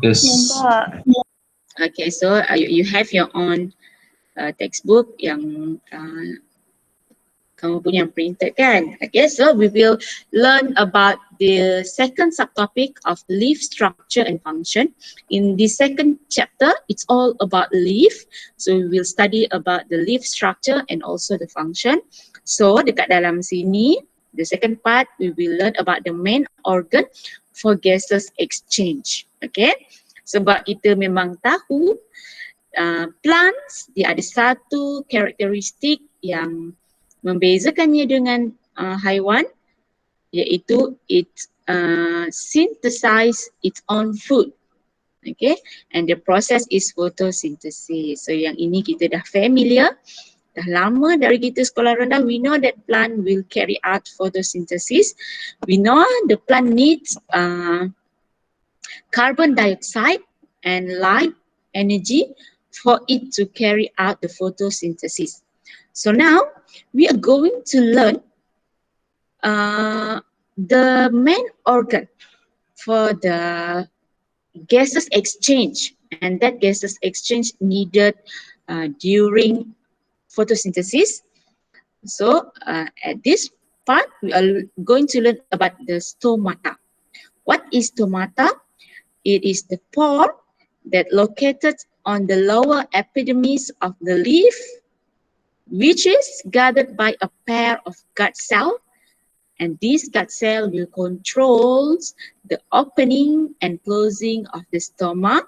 Yes. Nampak. Okay, so you have your own textbook yang kamu punya printed kan? Okay, so we will learn about the second subtopic of leaf structure and function. In the second chapter, it's all about leaf. So we will study about the leaf structure and also the function. So dekat dalam sini, the second part, we will learn about the main organ for gases exchange. Okay, sebab kita memang tahu plants, dia ada satu karakteristik yang membezakannya dengan haiwan, iaitu it synthesize its own food. Okay, and the process is photosynthesis. So yang ini kita dah familiar, dah lama dari kita sekolah rendah. We know that plant will carry out photosynthesis. We know the plant needs carbon dioxide and light energy for it to carry out the photosynthesis. So now we are going to learn the main organ for the gases exchange, and that gases exchange needed during photosynthesis. So at this part, we are going to learn about the stomata. What is stomata? It is the pore that located on the lower epidermis of the leaf, which is gathered by a pair of gut cells, and this gut cell will control the opening and closing of the stoma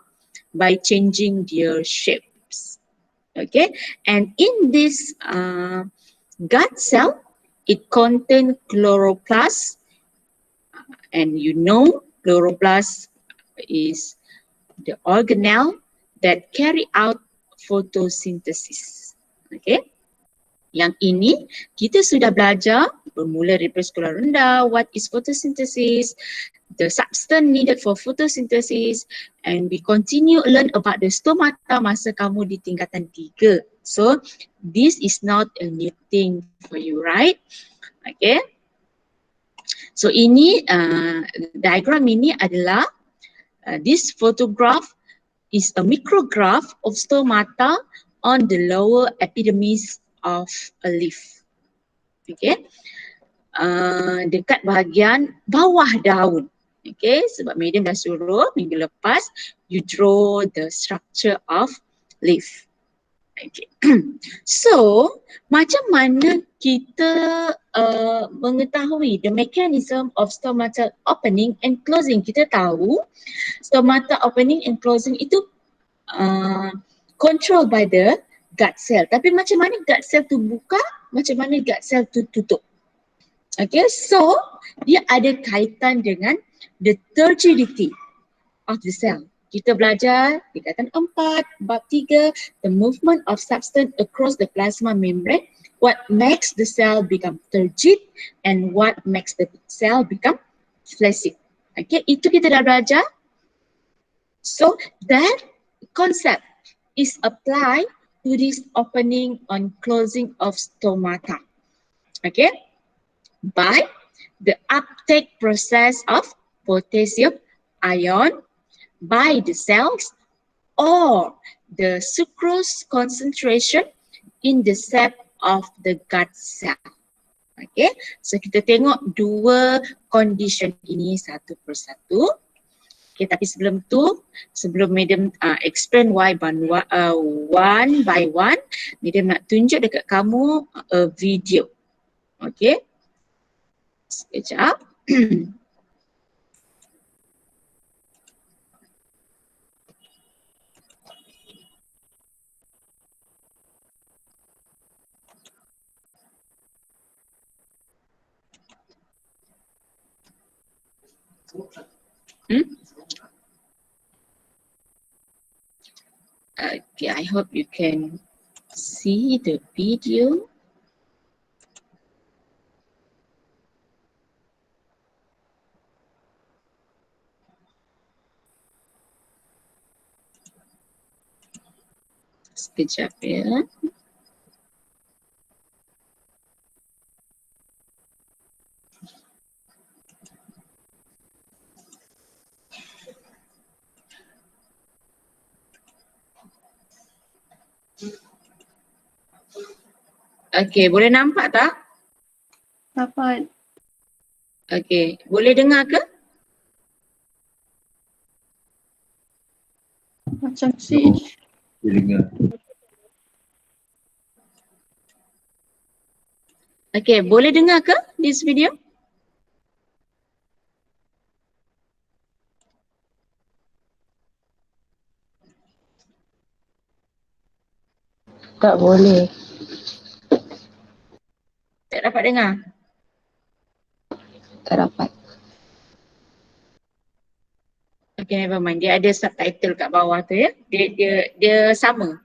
by changing their shapes. Okay, and in this gut cell, it contains chloroplast, and you know chloroplast is the organelle that carry out photosynthesis. Okay. Yang ini kita sudah belajar bermula daripada sekolah rendah, what is photosynthesis, the substance needed for photosynthesis, and we continue learn about the stomata masa kamu di tingkatan 3. So this is not a new thing for you, right? Okay. So ini diagram ini adalah this photograph is a micrograph of stomata on the lower epidermis of a leaf. Okay, dekat bahagian bawah daun. Okay, sebab medium dah suruh minggu lepas you draw the structure of leaf. Okay. So macam mana kita mengetahui the mechanism of stomata opening and closing? Kita tahu stomata opening and closing itu controlled by the gut cell. Tapi macam mana gut cell tu buka, macam mana gut cell tu tutup? Okay, so dia ada kaitan dengan the turgidity of the cell. Kita belajar tingkatan 4, bab 3, the movement of substance across the plasma membrane, what makes the cell become turgid and what makes the cell become flaccid. Okay, itu kita dah belajar. So that concept is applied to this opening and closing of stomata. Okay, by the uptake process of potassium ion by the cells or the sucrose concentration in the sap of the gut cell. Okay, so kita tengok dua condition ini satu persatu. Okay, tapi sebelum tu, sebelum Madam explain why one by one, Madam nak tunjuk dekat kamu a video. Okay, sekejap. Okay, I hope you can see the video. Sekejap ya. Okey, boleh nampak tak? Dapat. Okey, boleh dengar ke? Macam switch. Okey, boleh dengar ke this video? Tak boleh. Tak dapat dengar? Tak dapat. Okay, never mind. Dia ada subtitle kat bawah tu ya. Dia sama.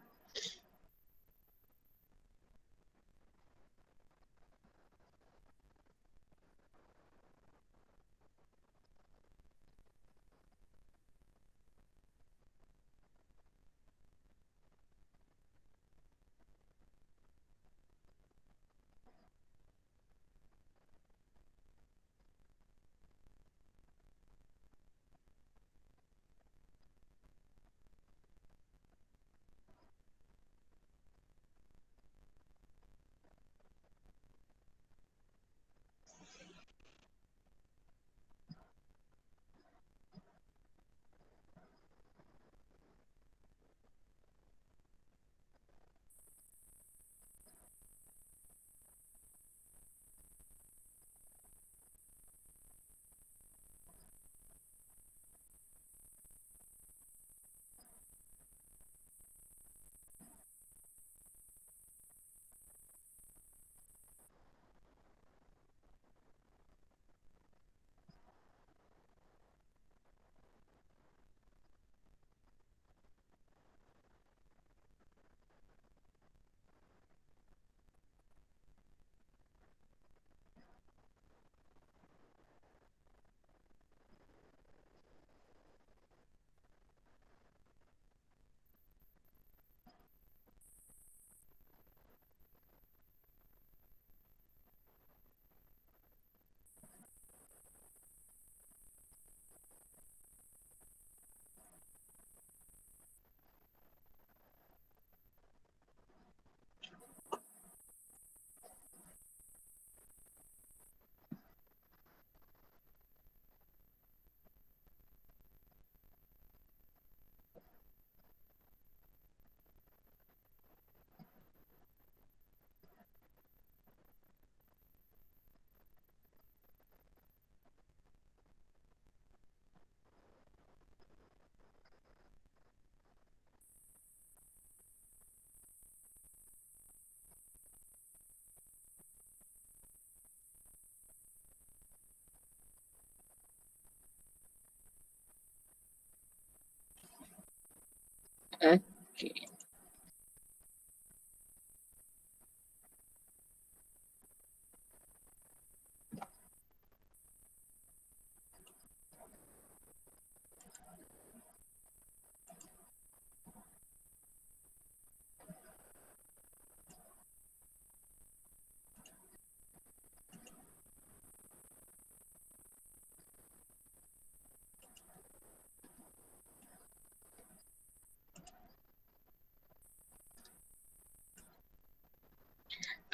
Okay.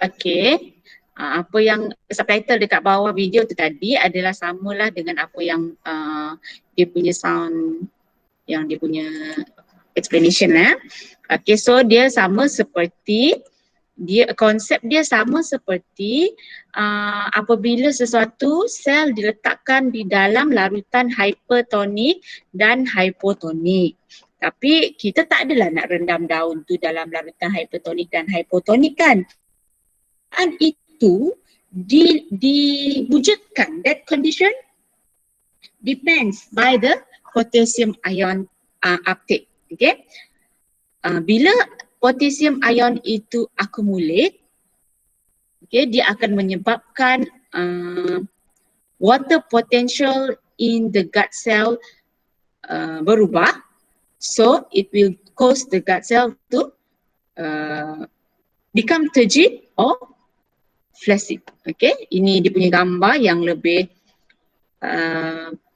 Okay. Apa yang subtitle dekat bawah video tu tadi adalah samalah dengan apa yang dia punya sound, yang dia punya explanation Okay, so dia sama seperti konsep dia sama seperti apabila sesuatu sel diletakkan di dalam larutan hypertonik dan hypotonik. Tapi kita tak adalah nak rendam daun tu dalam larutan hypertonik dan hypotonik kan. Dan itu diwujudkan, that condition depends by the potassium ion uptake. Okay. Bila potassium ion itu accumulate, okay, dia akan menyebabkan water potential in the gut cell berubah. So it will cause the gut cell to become turgid or flaccid. Okay, ini dia punya gambar yang lebih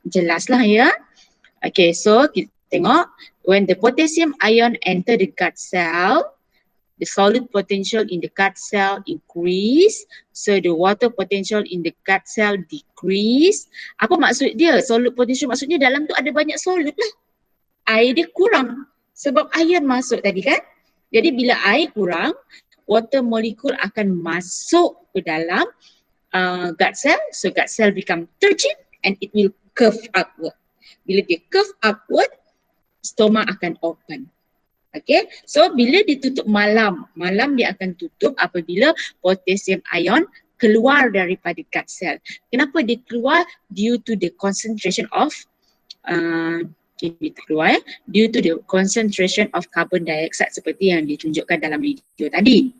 jelas lah ya. Okay, so kita tengok when the potassium ion enter the gut cell, the solid potential in the gut cell increase, so the water potential in the gut cell decrease. Apa maksud dia? Solid potential maksudnya dalam tu ada banyak solid lah. Air dia kurang sebab air masuk tadi kan. Jadi bila air kurang, water molecule akan masuk ke dalam gut cell. So gut cell become turgid and it will curve upward. Bila dia curve upward, stoma akan open. Okay, so bila ditutup malam dia akan tutup apabila potassium ion keluar daripada gut cell. Kenapa dia keluar? Due to the concentration of due to the concentration of carbon dioxide seperti yang ditunjukkan dalam video tadi.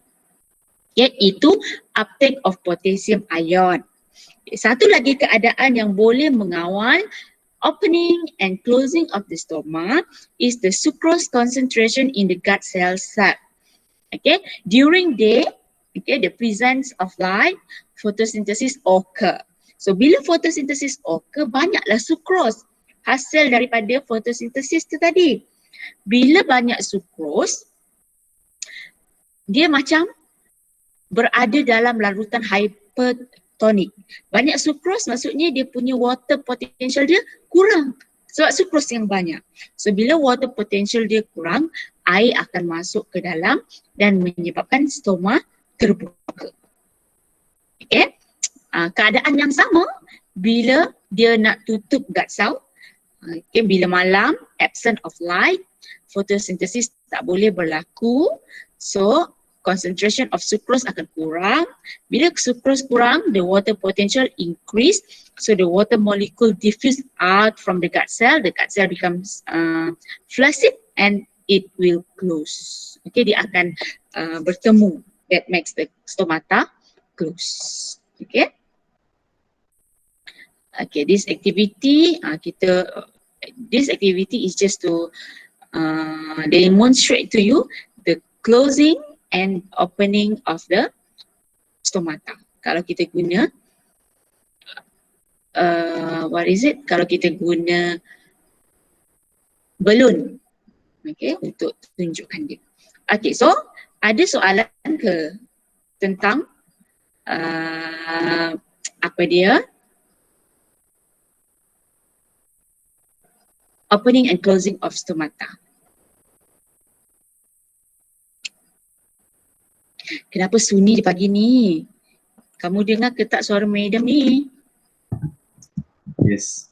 Iaitu uptake of potassium ion. Satu lagi keadaan yang boleh mengawal opening and closing of the stoma is the sucrose concentration in the gut cell sac. Okay, during day, okay, the presence of light, photosynthesis occur. So bila photosynthesis occur, banyaklah sucrose hasil daripada photosynthesis tu tadi. Bila banyak sucrose, dia macam berada dalam larutan hypertonic. Banyak sucrose maksudnya dia punya water potential dia kurang sebab sucrose yang banyak. So bila water potential dia kurang, air akan masuk ke dalam dan menyebabkan stoma terbuka. Okay. Keadaan yang sama bila dia nak tutup gut cell. Okay, bila malam, absent of light, photosynthesis tak boleh berlaku. So concentration of sucrose akan kurang. Bila sucrose kurang, the water potential increase. So the water molecule diffuse out from the gut cell becomes flaccid and it will close. Okay, dia akan bertemu. That makes the stomata close. Okay. Okay, this activity this activity is just to demonstrate to you the closing and opening of the stomata. Kalau kita guna kalau kita guna balloon, okay, untuk tunjukkan dia. Okay, so ada soalan ke tentang apa dia? Opening and closing of stomata. Kenapa sunyi di pagi ni? Kamu dengar ke tak suara madam ni? Yes.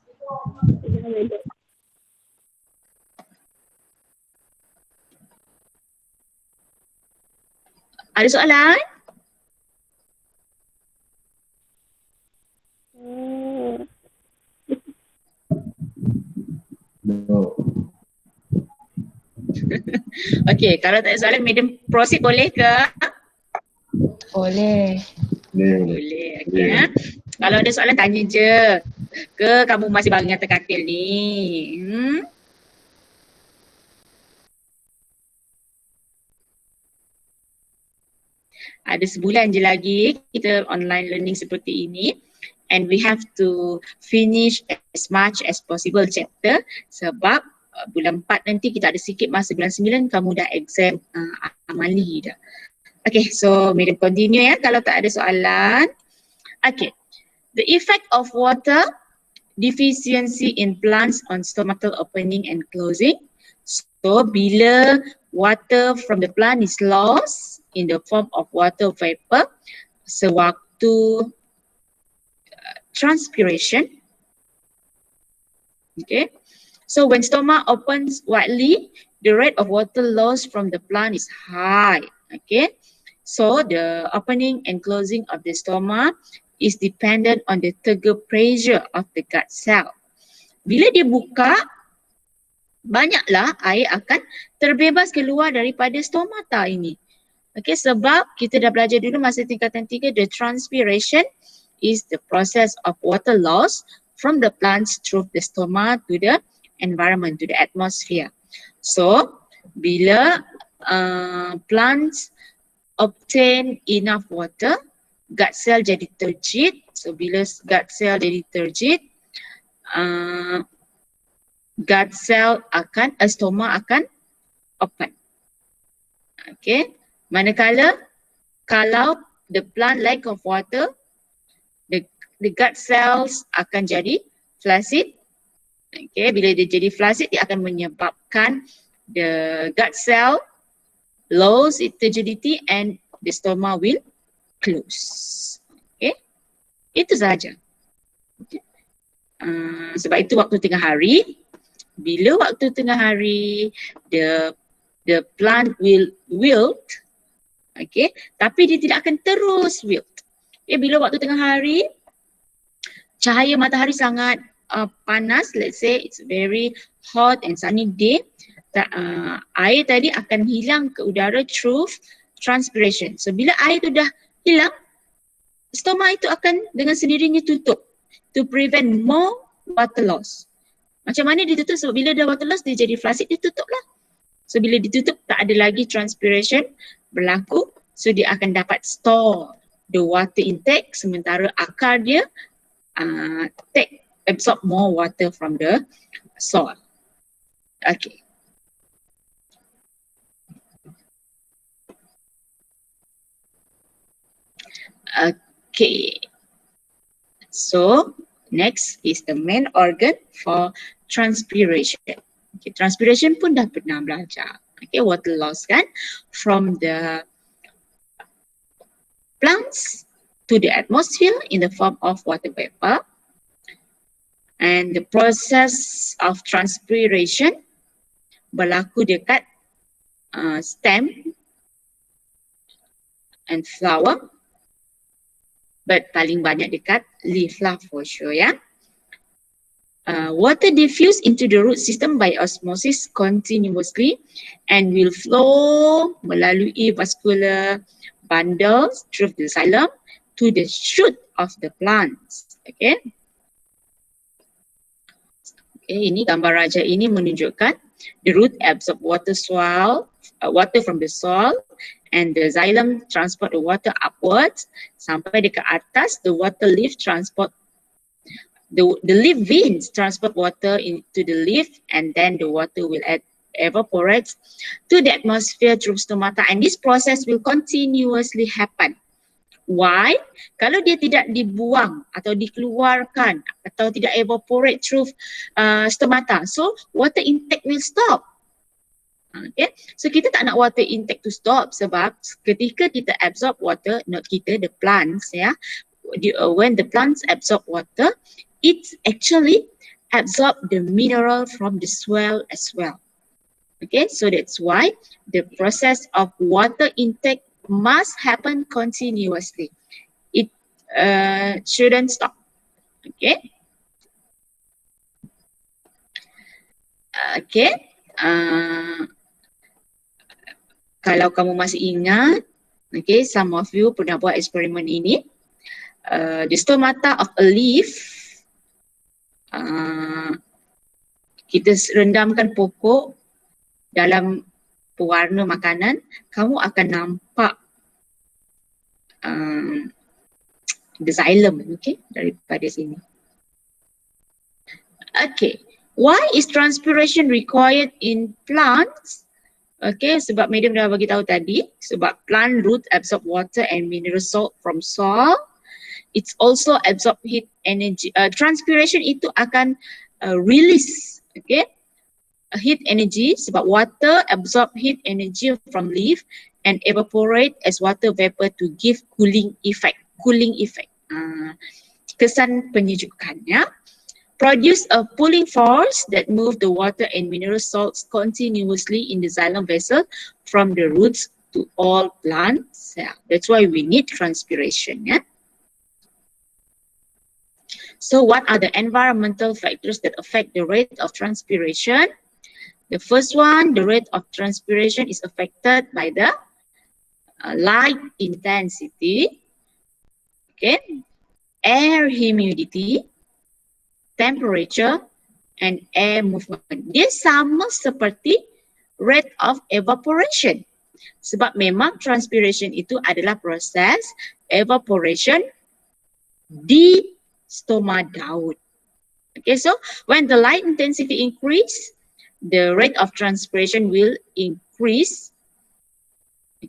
Ada soalan? No. Okay, kalau tak ada soalan, madam proceed boleh ke? Boleh. Boleh, okay. Ha? Kalau ada soalan tanya je. Ke kamu masih bangun atas katil ni? Ada sebulan je lagi kita online learning seperti ini. And we have to finish as much as possible chapter sebab bulan 4 nanti kita ada sikit masa, bulan 9 kamu dah exam amali dah. Okay, so madam continue ya kalau tak ada soalan. Okay, the effect of water deficiency in plants on stomatal opening and closing. So bila water from the plant is lost in the form of water vapor sewaktu transpiration. Okay, so when stoma opens widely, the rate of water loss from the plant is high. Okay, so the opening and closing of the stoma is dependent on the turgor pressure of the gut cell. Bila dia buka, banyaklah air akan terbebas keluar daripada stomata ini. Okay, sebab kita dah belajar dulu masa tingkatan 3, the transpiration is the process of water loss from the plants through the stoma to the environment, to the atmosphere. So, bila plants obtain enough water, gut cell jadi turgid. So, bila gut cell jadi turgid, gut cell akan, stoma akan open. Okay, Manakala kalau the plant lack of water, the gut cells akan jadi flaccid. Okay, bila dia jadi flaccid, dia akan menyebabkan the gut cell lose its turgidity and the stoma will close. Okay, itu sahaja. Sebab itu waktu tengah hari, bila waktu tengah hari the plant will wilt, okay, tapi dia tidak akan terus wilt. Okay, bila waktu tengah hari cahaya matahari sangat panas, let's say it's very hot and sunny day, air tadi akan hilang ke udara through transpiration. So bila air tu dah hilang, stoma itu akan dengan sendirinya tutup to prevent more water loss. Macam mana dia tutup? Sebab bila dah water loss, dia jadi flaccid, dia tutup lah. So bila ditutup, tak ada lagi transpiration berlaku, so dia akan dapat store the water intake, sementara akar dia absorb more water from the soil. Okay. Okay. So next is the main organ for transpiration. Okay, transpiration pun dah pernah belajar. Okay, water loss kan, from the plants to the atmosphere in the form of water vapor. And the process of transpiration berlaku dekat stem and flower, but paling banyak dekat leaf lah for sure ya. Water diffuse into the root system by osmosis continuously and will flow melalui vascular bundles through the xylem to the shoot of the plants. Okay. Okay, ini gambar raja ini menunjukkan the root absorb water from the soil, and the xylem transport the water upwards sampai dekat atas. The water leaf transport the leaf veins transport water into the leaf, and then the water will evaporate to the atmosphere through stomata, and this process will continuously happen. Why? Kalau dia tidak dibuang atau dikeluarkan atau tidak evaporate through stomata, so water intake will stop. Okay, so kita tak nak water intake to stop, sebab ketika kita absorb water, not kita, the plants ya, when the plants absorb water, it actually absorb the mineral from the soil as well. Okay, so that's why the process of water intake must happen continuously. It shouldn't stop. Okay. Okay. Kalau kamu masih ingat, okay, some of you pernah buat eksperimen ini. The stomata of a leaf, kita rendamkan pokok dalam pewarna makanan, kamu akan nampak the xylem, okay, daripada sini. Okay, why is transpiration required in plants? Okay, sebab medium dah bagi tahu tadi, sebab plant root absorb water and mineral salt from soil. It's also absorb heat energy. Transpiration itu akan release, okay, heat energy, sebab water absorb heat energy from leaf and evaporate as water vapor to give cooling effect. Kesan penyejukan ya. Produce a pulling force that move the water and mineral salts continuously in the xylem vessel from the roots to all plants. Yeah, that's why we need transpiration. Yeah. So what are the environmental factors that affect the rate of transpiration? The first one, the rate of transpiration is affected by the light intensity, okay, air humidity, temperature, and air movement. Dia sama seperti rate of evaporation. Sebab memang transpiration itu adalah proses evaporation di stoma daun. Okay, so when the light intensity increase, the rate of transpiration will increase.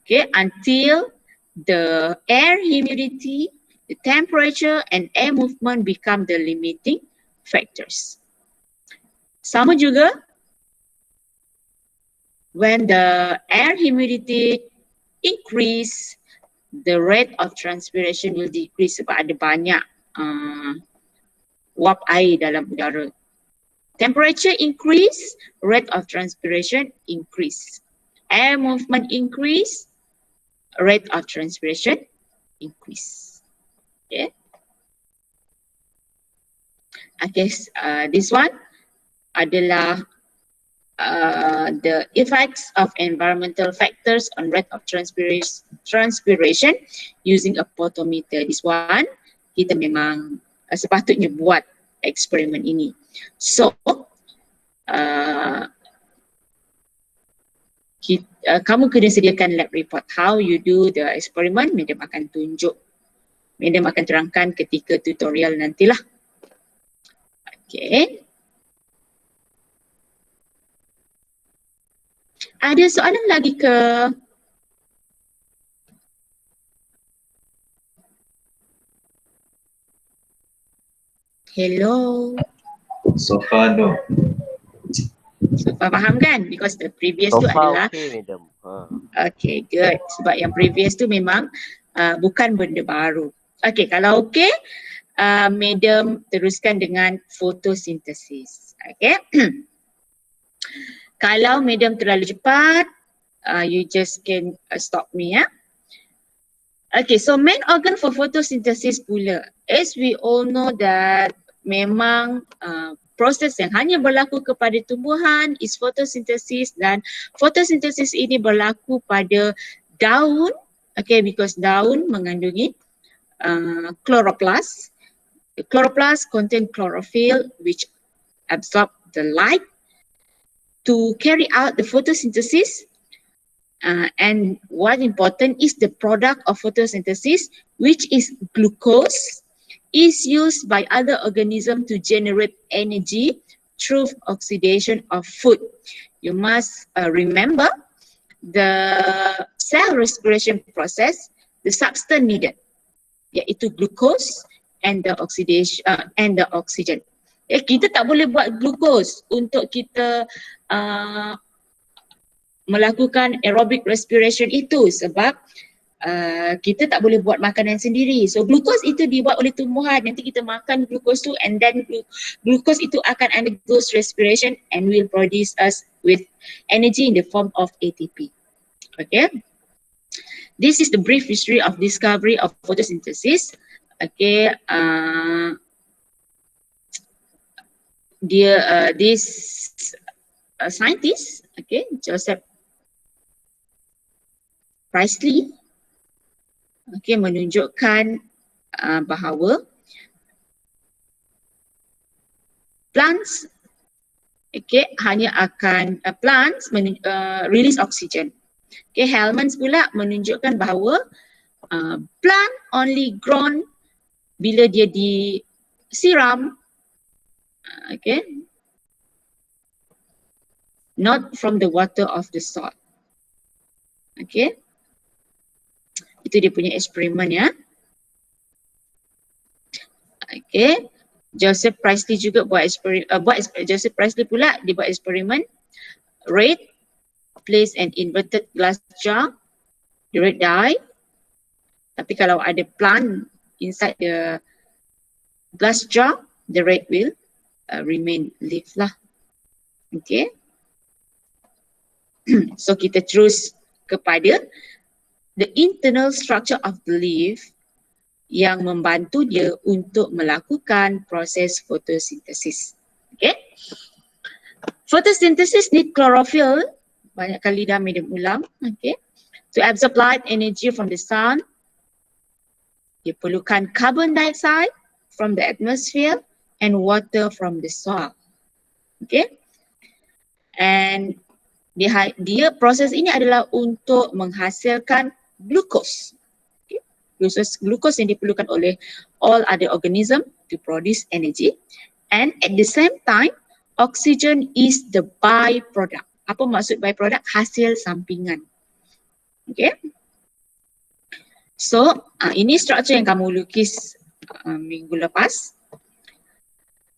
Okay, until the air humidity, the temperature, and air movement become the limiting factors. Sama juga, when the air humidity increase, the rate of transpiration will decrease sebab ada banyak wap air dalam udara. Temperature increase, rate of transpiration increase. Air movement increase, rate of transpiration increase. Okay. Okay, this one adalah the effects of environmental factors on rate of transpiration using a potentiometer. This one, kita memang sepatutnya buat eksperimen ini. So, kamu kena sediakan lab report. How you do the experiment, Madam akan tunjuk. Madam akan terangkan ketika tutorial nantilah. Okay. Ada soalan lagi ke? Hello. So far no. So far faham kan? Because the previous So tu far adalah okay, madam. okay, good. Sebab yang previous tu memang bukan benda baru. Okay, kalau okay, Madam teruskan dengan fotosintesis. Okay. Kalau Madam terlalu cepat, you just can stop me ya. Okay, so main organ for photosynthesis pula. As we all know that memang proses yang hanya berlaku kepada tumbuhan is photosynthesis, dan photosynthesis ini berlaku pada daun, okay, because daun mengandungi chloroplast. The chloroplast contain chlorophyll which absorb the light to carry out the photosynthesis. And what important is the product of photosynthesis, which is glucose, is used by other organisms to generate energy through oxidation of food. You must remember the cell respiration process, the substance needed, iaitu glucose and the oxidation and the oxygen. Kita tak boleh buat glucose untuk kita melakukan aerobic respiration itu sebab kita tak boleh buat makanan sendiri. So glucose itu dibuat oleh tumbuhan. Nanti kita makan glucose tu, and then glucose itu akan undergo respiration and will produce us with energy in the form of ATP. Okay. This is the brief history of discovery of photosynthesis. Okay. This scientist, okay, Joseph Priestley, okay, menunjukkan bahawa plants, okay, hanya akan plants release oxygen. Okay, Hellmans pula menunjukkan bahawa plant only grown bila dia disiram, okay, not from the water of the soil. Okay. Itu dia punya eksperimen ya. Okay. Joseph Priestley juga buat eksperimen, Joseph Priestley pula dia buat eksperimen. Rate, place an inverted glass jar, the rate die. Tapi kalau ada plant inside the glass jar, the rate will remain live lah. Okay. So kita terus kepada the internal structure of the leaf yang membantu dia untuk melakukan proses photosynthesis. Okay. Photosynthesis need chlorophyll, banyak kali dah Madam ulang, okay, to absorb light energy from the sun. Dia perlukan carbon dioxide from the atmosphere and water from the soil. Okay. And dia proses ini adalah untuk menghasilkan glucose. Okay. Glucose yang diperlukan oleh all other organism to produce energy, and at the same time oxygen is the byproduct. Apa maksud byproduct? Hasil sampingan. Okay. So, ini struktur yang kamu lukis minggu lepas.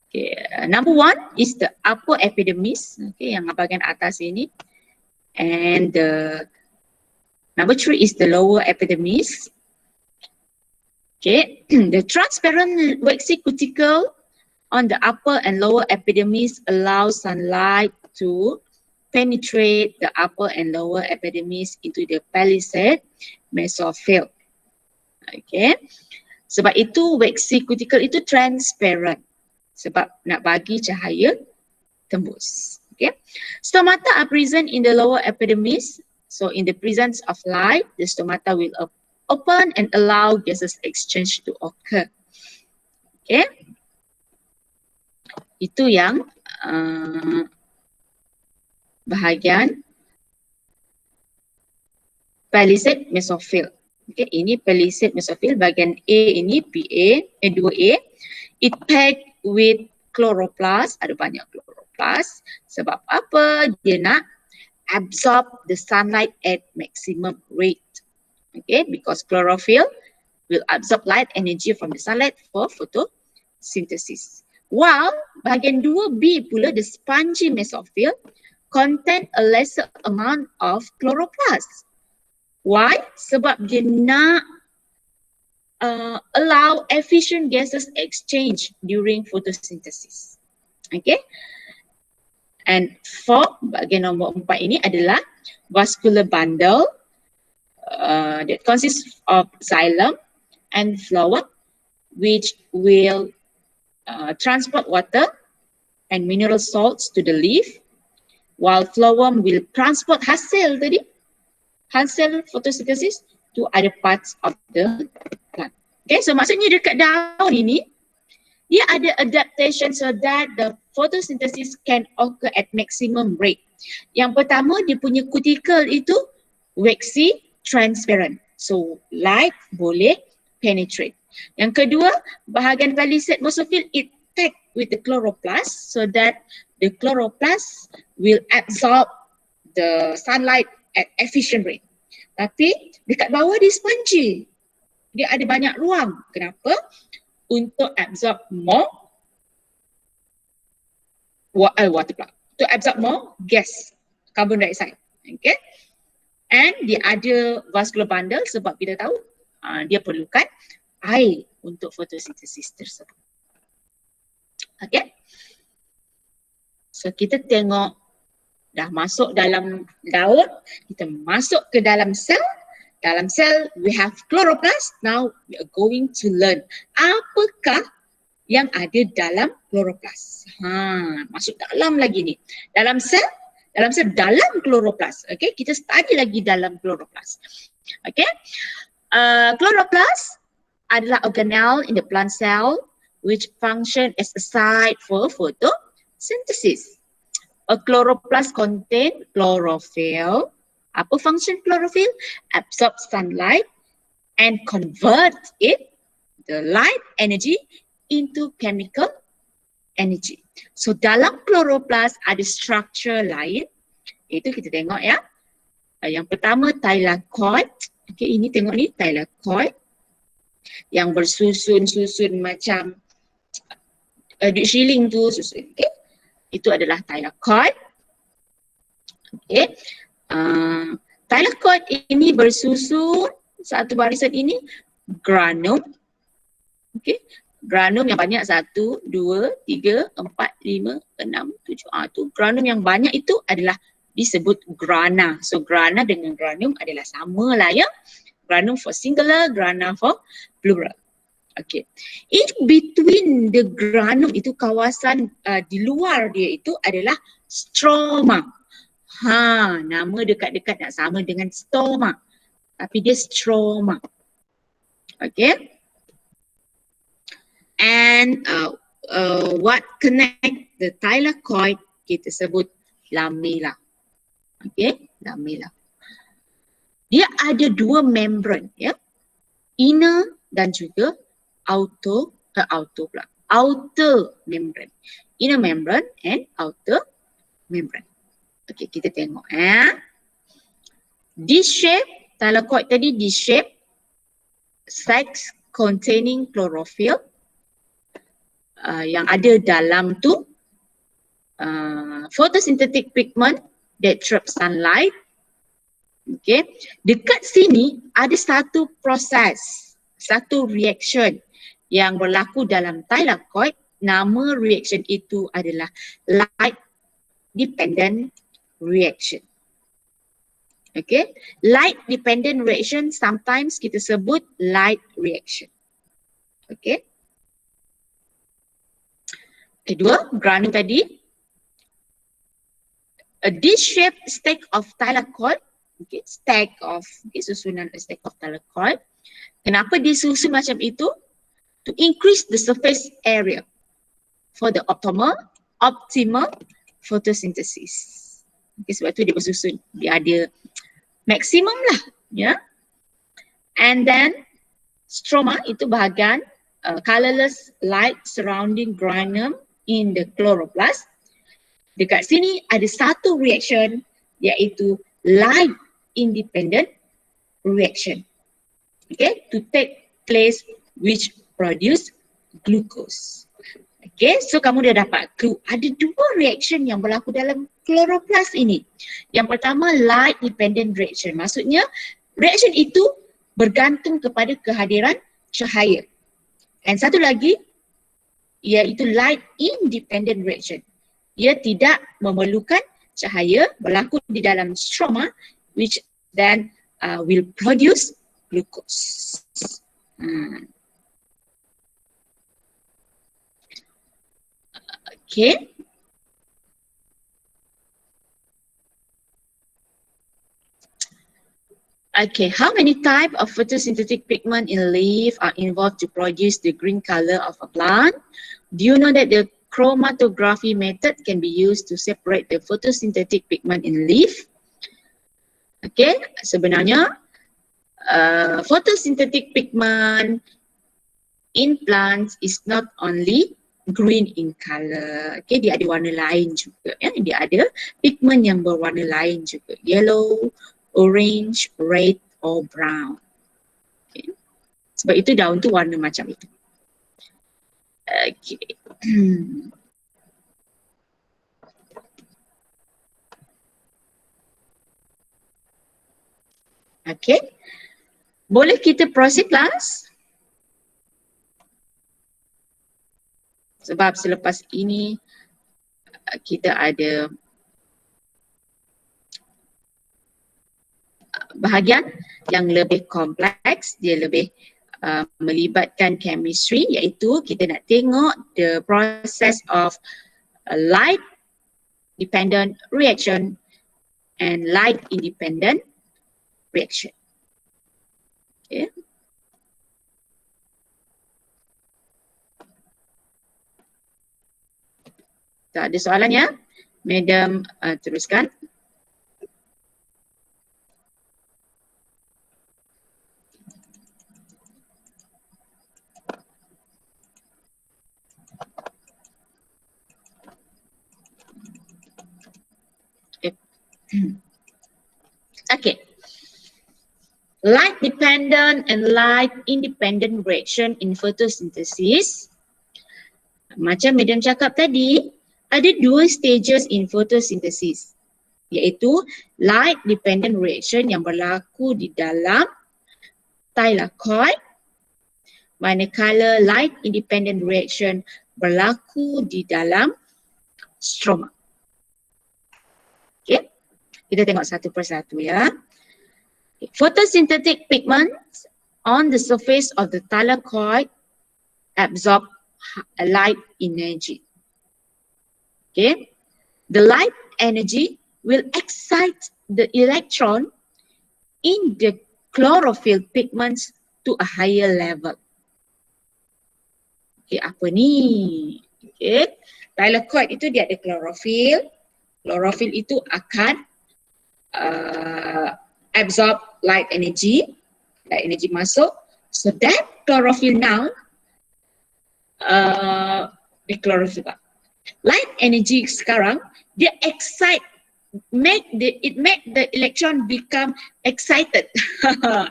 Okay. Number 1 is the upper epidermis. Okay, yang bahagian atas ini. And number 3 is the lower epidermis. Okay, the transparent waxy cuticle on the upper and lower epidermis allows sunlight to penetrate the upper and lower epidermis into the palisade mesophyll. Okay, sebab itu waxy cuticle itu transparent sebab nak bagi cahaya tembus. Okay, stomata are present in the lower epidermis. So in the presence of light, the stomata will open and allow gases exchange to occur. Okay, itu yang bahagian palisade mesophyll. Okay, ini palisade mesophyll bahagian A ini PA, 2A. It packed with chloroplast, ada banyak chloroplast. Sebab apa? Dia nak absorb the sunlight at maximum rate. Okay, because chlorophyll will absorb light energy from the sunlight for photosynthesis. While bahagian 2B pula, the spongy mesophyll contain a lesser amount of chloroplast. Why? Sebab dia nak allow efficient gases exchange during photosynthesis. Okay. And for bahagian nombor 4 ini adalah vascular bundle that consists of xylem and phloem, which will transport water and mineral salts to the leaf, while phloem will transport hasil photosynthesis to other parts of the plant. Okay, so maksudnya dekat daun ini, dia ada adaptation so that the photosynthesis can occur at maximum rate. Yang pertama, dia punya cuticle itu waxy transparent. So light boleh penetrate. Yang kedua, bahagian palisade mesophyll it packed with the chloroplast so that the chloroplast will absorb the sunlight at efficient rate. Tapi dekat bawah dia spongy. Dia ada banyak ruang. Kenapa? Untuk absorb more water pula. To absorb more gas, carbon dioxide. Okay. And dia ada vascular bundle sebab kita tahu dia perlukan air untuk fotosintesis tersebut. Okay. So kita tengok dah masuk dalam daun, kita masuk ke dalam sel. Dalam sel we have chloroplast. Now we are going to learn apakah yang ada dalam chloroplast. Masuk dalam lagi ni. Dalam sel dalam chloroplast. Okay, kita study lagi dalam chloroplast. Okay, chloroplast adalah organelle in the plant cell which function as a site for photosynthesis. A chloroplast contain chlorophyll. Apa function chlorophyll? Absorb sunlight and convert it, the light energy, into chemical energy. So dalam chloroplast ada structure lain. Itu kita tengok ya. Yang pertama thylakoid. Okay, ini tengok ni thylakoid. Yang bersusun-susun macam duit shilling tu susun. Okay. Itu adalah thylakoid. Okay. Thylakoid ini bersusun satu barisan ini granum. Okay. Granum yang banyak 1, 2, 3, 4, 5, 6, 7. Tu granum yang banyak itu adalah disebut grana. So grana dengan granum adalah sama lah ya. Granum for singular, grana for plural. Okay. In between the granum itu kawasan di luar dia itu adalah stroma. Nama dekat-dekat nak sama dengan stoma. Tapi dia stroma. Okay. And what connect the thylakoid kita sebut lamella. Okay, lamella. Dia ada dua membran ya. Inner dan juga outer membran. Inner membran and outer membran. Okay, kita tengok This shape Thylakoid tadi di shape sacs containing chlorophyll yang ada dalam tu photosynthetic pigment that trap sunlight. Okay, dekat sini ada satu proses, satu reaction yang berlaku dalam thylakoid. Nama reaction itu adalah light dependent reaction. Okay, light dependent reaction sometimes kita sebut light reaction. Okay. Kedua, granum tadi. A dish-shaped stack of thylakoid. Okay, susunan stack of thylakoid. Kenapa dia susun macam itu? To increase the surface area for the optimal photosynthesis. Okay, sebab tu dia bersusun. Dia ada maksimum lah, ya. And then stroma itu bahagian colorless light surrounding granum in the chloroplast. Dekat sini ada satu reaction iaitu light independent reaction. Okay, to take place which produce glucose. Okay, so kamu dah dapat clue. Ada dua reaction yang berlaku dalam chloroplast ini. Yang pertama light dependent reaction. Maksudnya reaction itu bergantung kepada kehadiran cahaya. And satu lagi iaitu light independent reaction. Ia tidak memerlukan cahaya, berlaku di dalam stroma which then will produce glucose. Okay. Okay, how many types of photosynthetic pigment in leaf are involved to produce the green color of a plant? Do you know that the chromatography method can be used to separate the photosynthetic pigment in leaf? Okay, sebenarnya photosynthetic pigment in plants is not only green in color. Okay, dia ada warna lain juga. Ya? Dia ada pigment yang berwarna lain juga. Yellow, orange, red or brown. Okay. Sebab itu daun tu warna macam itu. Okay. Okay. Boleh kita proceed class? Sebab selepas ini kita ada bahagian yang lebih kompleks, dia lebih melibatkan chemistry, iaitu kita nak tengok the process of light dependent reaction and light independent reaction. Okay. Tak ada soalan ya? Madam teruskan. Okay. Light dependent and light independent reaction in photosynthesis. Macam Madam cakap tadi, ada dua stages in photosynthesis, iaitu light dependent reaction yang berlaku di dalam thylakoid, manakala light independent reaction berlaku di dalam stroma. Okay, kita tengok satu persatu ya. Okay. Photosynthetic pigments on the surface of the thylakoid absorb light energy. Okay, the light energy will excite the electron in the chlorophyll pigments to a higher level. Okay, apa ni? Okay, thylakoid itu dia ada chlorophyll. Chlorophyll itu akan absorb light energy masuk. So that chlorophyll now, chlorophyll light energy sekarang dia excite make the electron become excited,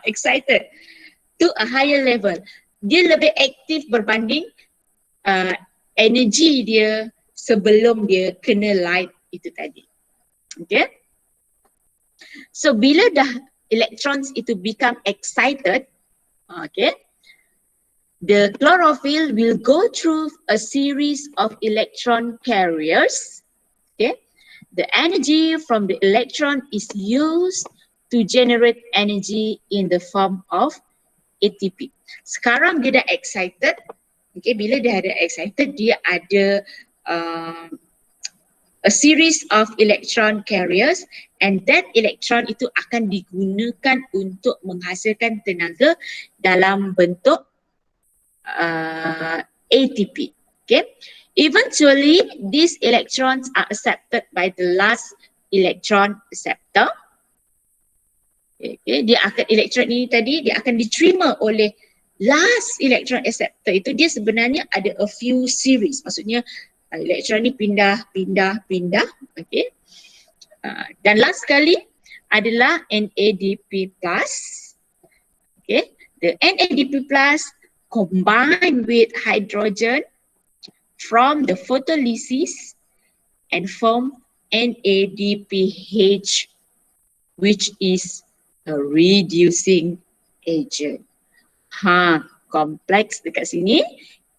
excited to a higher level. Dia lebih aktif berbanding energi dia sebelum dia kena light itu tadi. Okay. So bila dah electrons itu become excited, okay, the chlorophyll will go through a series of electron carriers. Okay. The energy from the electron is used to generate energy in the form of ATP. Sekarang dia dah excited. Okay, bila dia ada excited, dia ada a series of electron carriers, and that electron itu akan digunakan untuk menghasilkan tenaga dalam bentuk ATP. Okay. Eventually, these electrons are accepted by the last electron acceptor. Okay, dia akan elektron ini tadi dia akan diterima oleh last electron acceptor itu. Dia sebenarnya ada a few series. Maksudnya elektron ni pindah. Okay. Dan last sekali adalah NADP+. Okay. The NADP+ combine with hydrogen from the photolysis and form NADPH, which is a reducing agent. Kompleks dekat sini,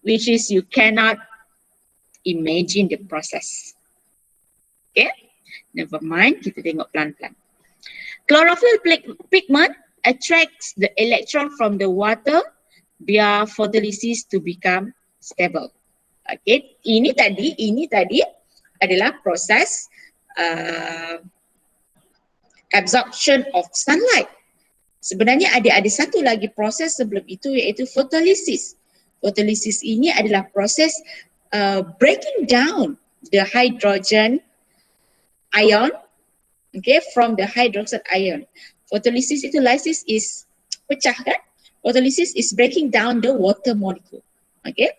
which is you cannot imagine the process. Okay, never mind, kita tengok pelan-pelan. Chlorophyll pigment attracts the electron from the water via photolysis to become stable. Okay, ini tadi adalah proses absorption of sunlight. Sebenarnya ada satu lagi proses sebelum itu, iaitu photolysis. Photolysis ini adalah proses breaking down the hydrogen ion, okay, from the hydroxide ion. Photolysis itu, lysis is pecah kan? Photolysis is breaking down the water molecule. Okay.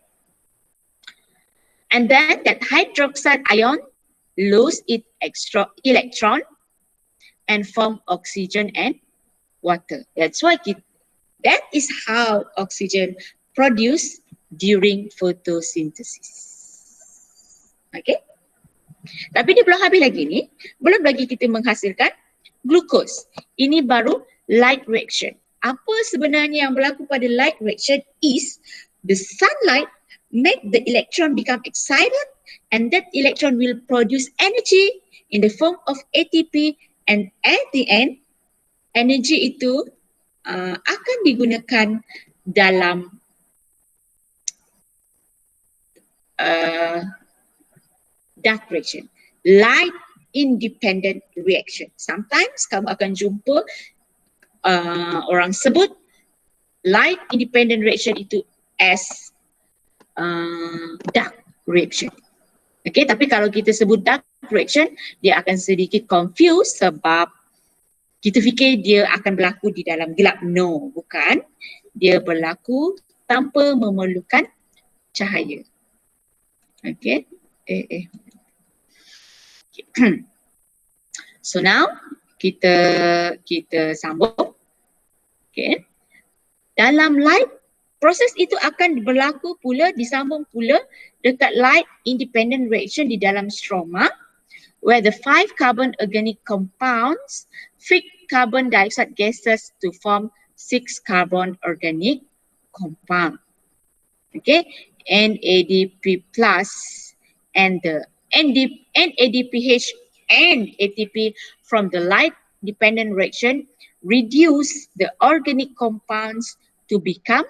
And then that hydroxide ion lose its extra electron and form oxygen and water. That's why that is how oxygen produced during photosynthesis. Okay. Tapi dia belum habis lagi ni. Belum lagi kita menghasilkan glukos. Ini baru light reaction. Apa sebenarnya yang berlaku pada light reaction is the sunlight make the electron become excited, and that electron will produce energy in the form of ATP, and at the end energy itu akan digunakan dalam dark reaction, light independent reaction. Sometimes kamu akan jumpa orang sebut light independent reaction itu as dark reaction. Okay, tapi kalau kita sebut dark reaction, dia akan sedikit confused sebab kita fikir dia akan berlaku di dalam gelap. No, bukan. Dia berlaku tanpa memerlukan cahaya. Okay. So now kita sambung. Okay. Dalam light, proses itu akan berlaku pula, disambung pula dekat light independent reaction di dalam stroma, where the 5 carbon organic compounds feed carbon dioxide gases to form 6 carbon organic compound. Okay, NADP+ and the NADPH and ATP from the light dependent reaction reduce the organic compounds to become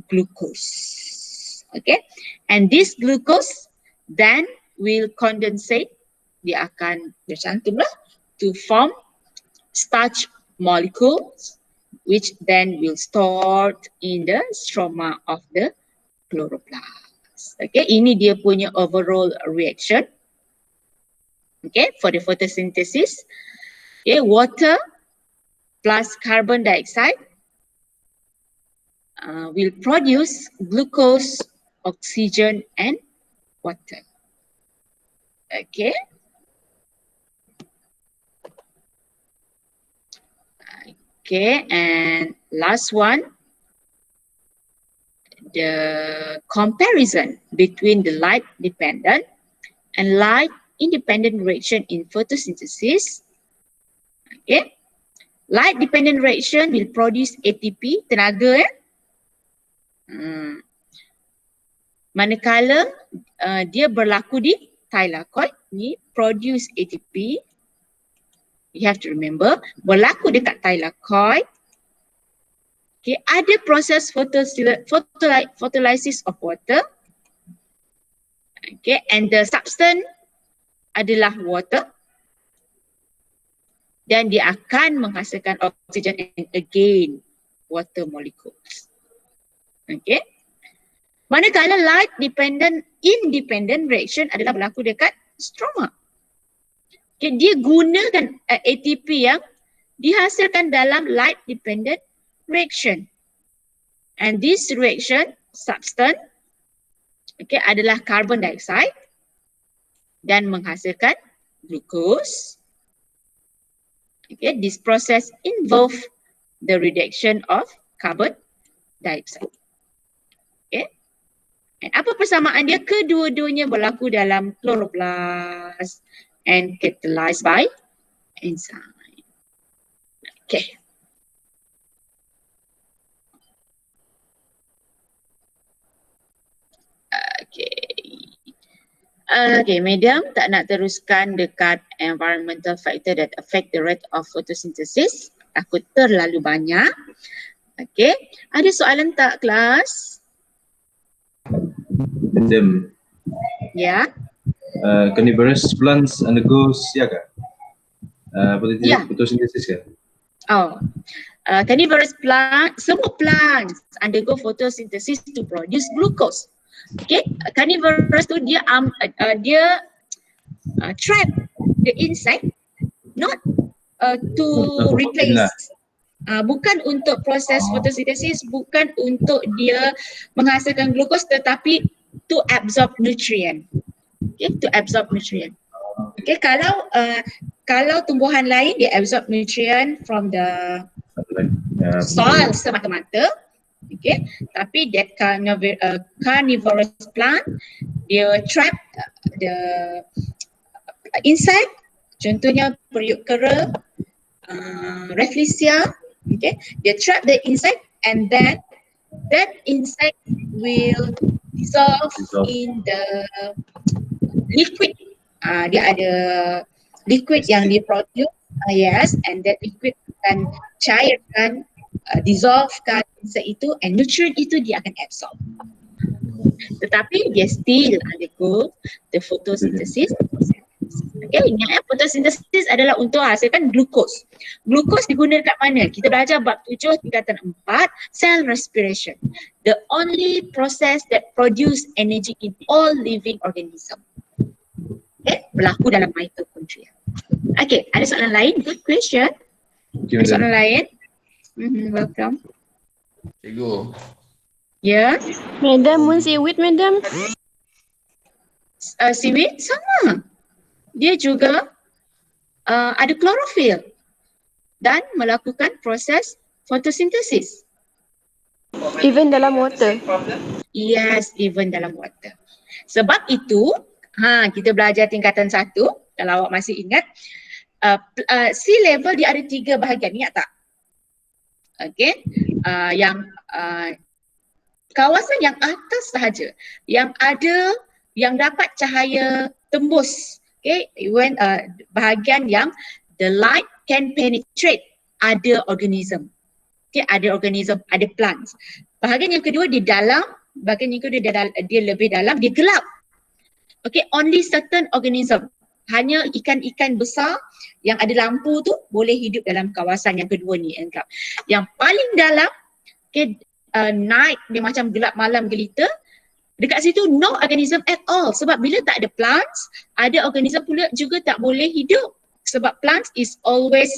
glucose. Okay, and this glucose then will condensate, dia akan bercantumlah to form starch molecules, which then will stored in the stroma of the chloroplast. Okay, ini dia punya overall reaction. Okay, for the photosynthesis, okay, water plus carbon dioxide will produce glucose, oxygen, and water. Okay. Okay, and last one, the comparison between the light dependent and light independent reaction in photosynthesis. Okay, light dependent reaction will produce ATP, tenaga. Manakala dia berlaku di thylakoid, ni produce ATP. You have to remember, berlaku dekat thylakoid. Okay, ada proses photolysis of water. Okay, and the substance adalah water. Dan dia akan menghasilkan oxygen and again water molecules. Okay. Manakala light independent reaction adalah berlaku dekat stroma. Okay, dia gunakan ATP yang dihasilkan dalam light dependent reaction. And this reaction substance adalah carbon dioxide dan menghasilkan glucose. Okay, this process involve the reduction of carbon dioxide. Okay. And apa persamaan dia? Kedua-duanya berlaku dalam chloroplast and catalyzed by enzyme. Okay. Okay, madam tak nak teruskan dekat environmental factor that affect the rate of photosynthesis. Takut terlalu banyak. Okay, ada soalan tak kelas? Madam, Ya. carnivorous plants undergo siaga? Ya. Photosynthesis ke? Oh, carnivorous plant, semua plants undergo photosynthesis to produce glucose. Okay, carnivorous tu dia trap the insect, not to replace. Bukan untuk proses fotosintesis, bukan untuk dia menghasilkan glukos, tetapi to absorb nutrient. Okay, to absorb nutrient. Okay, kalau tumbuhan lain dia absorb nutrient from the soil semata-mata. Okay, tapi that carnivorous plant dia trap the insect, contohnya periuk kera, Rafflesia. Okay, they trap the insect and then that insect will dissolve in the liquid. Dia ada liquid yang diproduce, yes, and that liquid akan cairkan, dissolvekan insect itu, and nutrient itu dia akan absorb. Tetapi dia still undergo the photosynthesis. Okay, ingat fotosintesis adalah untuk hasilkan glukos. Glukos digunakan kat mana? Kita belajar bab 7 tingkatan 4, cell respiration. The only process that produce energy in all living organism. Okay, berlaku dalam mitochondria. Okay, ada soalan lain? Good question. Ada soalan lain? Welcome. Cikgu. Ya. Madam, mun seaweed, madam. Seaweed sama. Dia juga ada chlorophyll dan melakukan proses fotosintesis. Even dalam water. Yes, even dalam water. Sebab itu, kita belajar tingkatan 1, kalau awak masih ingat, sea level dia ada 3 bahagian, ingat tak? Okay, kawasan yang atas sahaja, yang dapat cahaya tembus. Okay, when bahagian yang the light can penetrate other organism. Okay, ada organism, ada plants. Bahagian yang kedua di dalam, bahagian yang kedua dia lebih dalam, dia gelap. Okay, only certain organism, hanya ikan-ikan besar yang ada lampu tu boleh hidup dalam kawasan yang kedua ni, yang gelap. Yang paling dalam, okay, night dia macam gelap malam gelita. Dekat situ no organism at all, sebab bila tak ada plants, ada organism pula juga tak boleh hidup, sebab plants is always,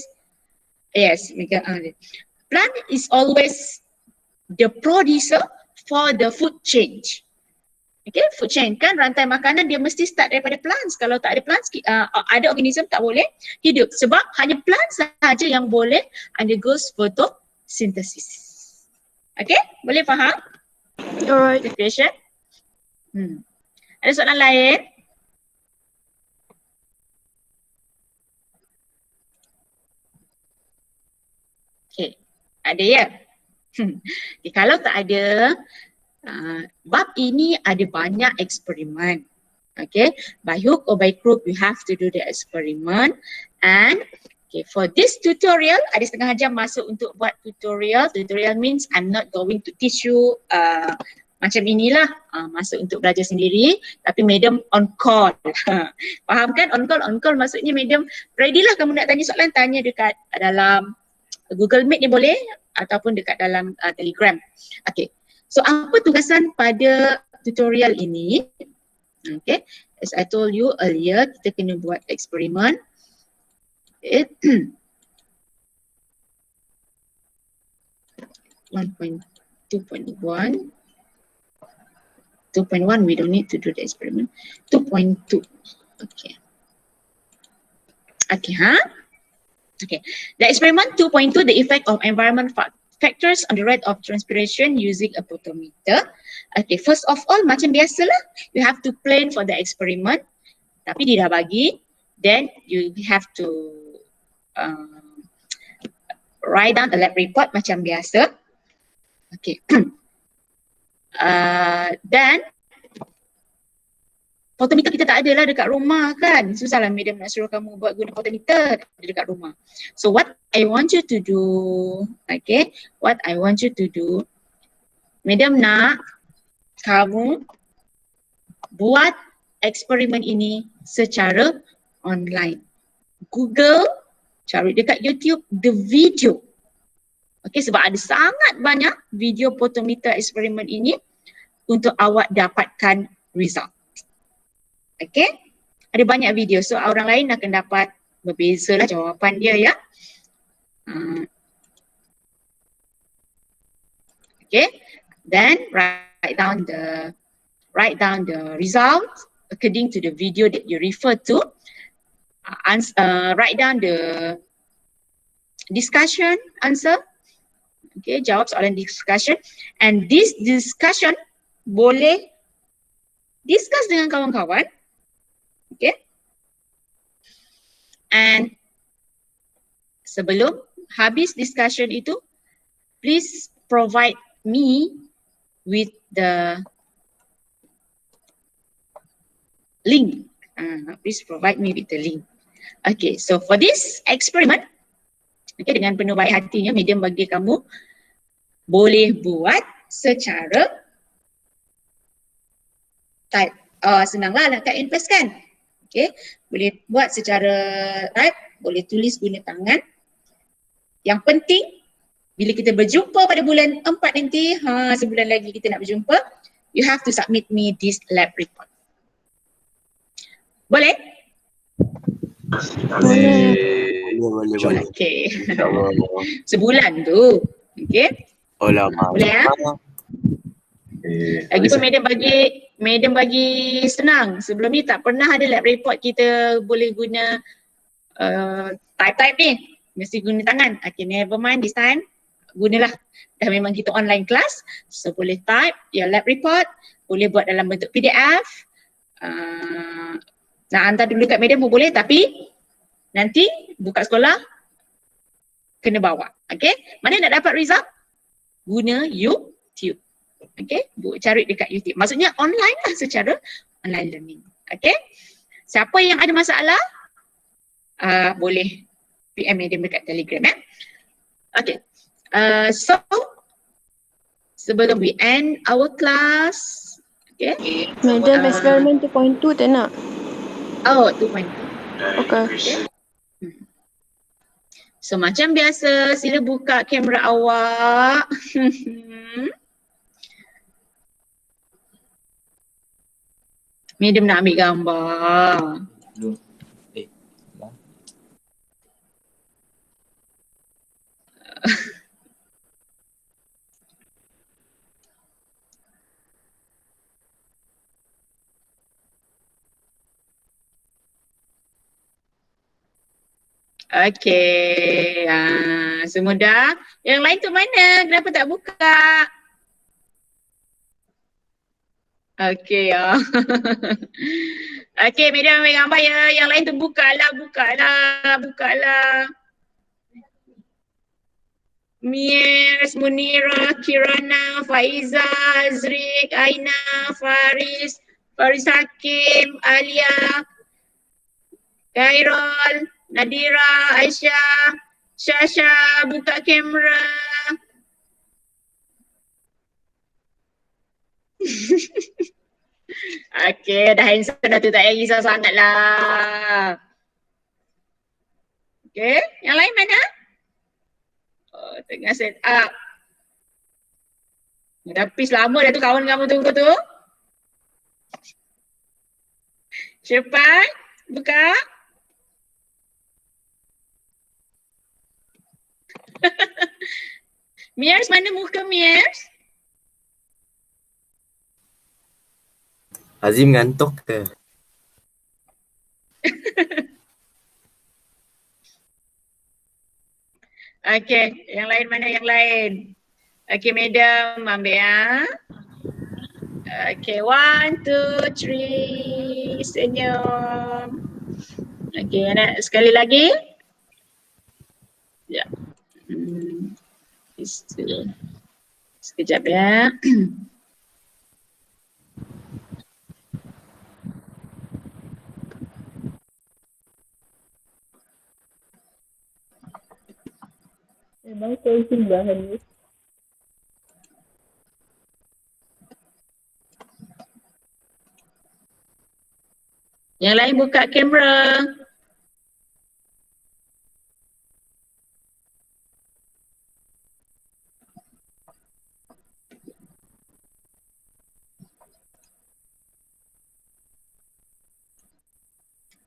plant is always the producer for the food change. Okay, food chain kan rantai makanan dia mesti start daripada plants. Kalau tak ada plants, ada organism tak boleh hidup. Sebab hanya plants sahaja yang boleh undergoes photosynthesis. Okay, boleh faham? Alright. The question? Ada soalan lain? Okay, ada ya? Okay, kalau tak ada, bab ini ada banyak eksperimen. Okay, by hook or by crook, you have to do the experiment. And okay, for this tutorial, ada setengah jam masuk untuk buat tutorial. Tutorial means I'm not going to teach you macam inilah, masuk untuk belajar sendiri. Tapi madam on call. Faham kan? On call. On call maksudnya madam ready lah kamu nak tanya soalan, tanya dekat dalam Google Meet ni boleh ataupun dekat dalam Telegram. Okay. So apa tugasan pada tutorial ini? Okay, as I told you earlier, kita kena buat eksperimen. Okay. 2.1 we don't need to do the experiment. 2.2 okay. Okay, okay. The experiment 2.2, the effect of environment factors on the rate of transpiration using a photometer. Okay, first of all, macam biasalah, you have to plan for the experiment. Tapi dia dah bagi, then you have to write down the lab report macam biasa. Okay. Dan photometer kita tak ada lah dekat rumah kan. Susahlah madam nak suruh kamu buat guna photometer dekat rumah. So what I want you to do, okay, what I want you to do, madam nak kamu buat eksperimen ini secara online. Google, cari dekat YouTube the video. Okay, sebab ada sangat banyak video photometer eksperimen ini untuk awak dapatkan result. Okay, ada banyak video, so orang lain akan dapat berbezalah jawapan dia ya. Okay, then write down the results according to the video that you refer to. Write down the discussion answer. Okay, jawab soalan discussion, and this discussion boleh discuss dengan kawan-kawan. Okay, and sebelum habis discussion itu, please provide me with the link. Please provide me with the link. Okay, so for this experiment, okay, dengan penuh baik hatinya, medium bagi kamu boleh buat secara type. Senanglah nak cut and paste kan? Okay, boleh buat secara type, boleh tulis guna tangan. Yang penting, bila kita berjumpa pada bulan 4 nanti, sebulan lagi kita nak berjumpa, you have to submit me this lab report. Boleh? Boleh. Okay. Sebulan tu. Okay. Oh lama. Boleh ya? Lagipun madam bagi senang. Sebelum ni tak pernah ada lab report kita boleh guna type ni. Mesti guna tangan. Okay, never mind this time. Gunalah. Dah memang kita online class. So boleh type your lab report. Boleh buat dalam bentuk PDF. Nak hantar dulu kat madam pun boleh, tapi nanti buka sekolah kena bawa. Okay. Mana nak dapat result? Guna YouTube. Okay. Cari dekat YouTube. Maksudnya online lah, secara online learning. Okay. Siapa yang ada masalah, boleh PM madam dekat Telegram. Okay. So, sebelum we end our class, okay. Madam, experiment 2.2 tak nak? Oh, 2.2. Okay. So macam biasa, sila buka kamera awak. Madam nak ambil gambar. Belum. Okey. Semua dah. Yang lain tu mana? Kenapa tak buka? Okey. Okey, Madam ambil gambar ya. Yang lain tu bukalah. Miers, Munira, Kirana, Faiza, Azrik, Aina, Faris Hakim, Alia, Khairul, Nadira, Aisyah, Syasha, buka kamera. Okey, dah handsome dah tu, tak payah risau sangat lah. Okey, yang lain mana? Oh, tengah set up. Tapi selama dah tu kawan kamu tunggu tu. Cepat, buka. Miers, mana muka Miers? Azim ngantuk ke? Okey, yang lain mana yang lain? Okey, Madam ambil ya. Okey, 1, 2, 3, senyum. Okey, anak sekali lagi. Ya. Sekejap ya. Memang closing bahan ni. Yang lain buka kamera.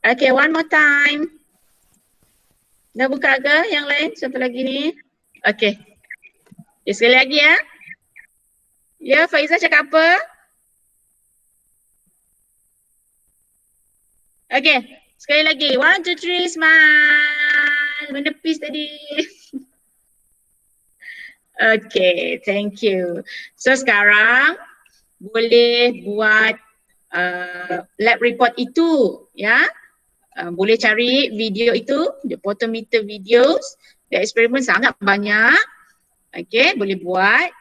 Okay, one more time. Dah buka ke yang lain? Satu lagi ni. Okay. Sekali lagi ya. Ya, Faiza cakap apa? Okay, sekali lagi. 1, 2, 3, smile. Menepis tadi. Okay, thank you. So sekarang boleh buat lab report itu, ya. Boleh cari video itu, the photometer videos. The eksperimen sangat banyak. Okay, boleh buat.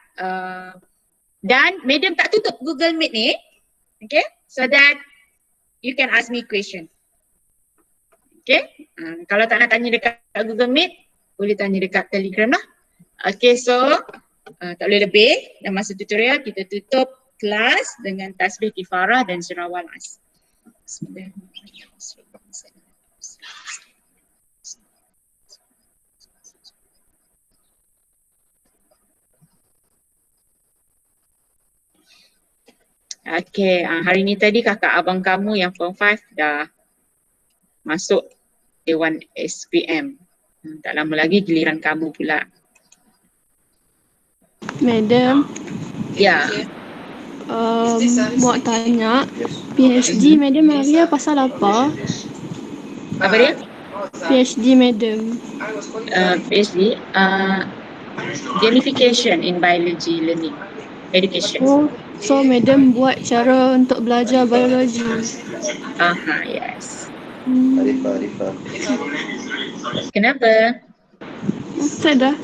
Dan Madam tak tutup Google Meet ni. Okay, so that you can ask me question. Okay, kalau tak nak tanya dekat Google Meet, boleh tanya dekat Telegram lah. Okay, so tak boleh lebih. Dan masa tutorial kita tutup kelas dengan tasbih kifarah dan surah Al-Asr. Bismillahirrahmanirrahim. Okay, hari ni tadi kakak abang kamu yang Form 5 dah masuk Dewan SPM. Tak lama lagi giliran kamu pula. Madam, Ya. Mau tanya, PhD Madam Maria pasal apa? Apa dia? PhD Madam. PhD, gamification in biology learning, education. Oh, so Madam buat cara untuk belajar biologi. Aha, yes. Arifah. Kenapa? Saya dah.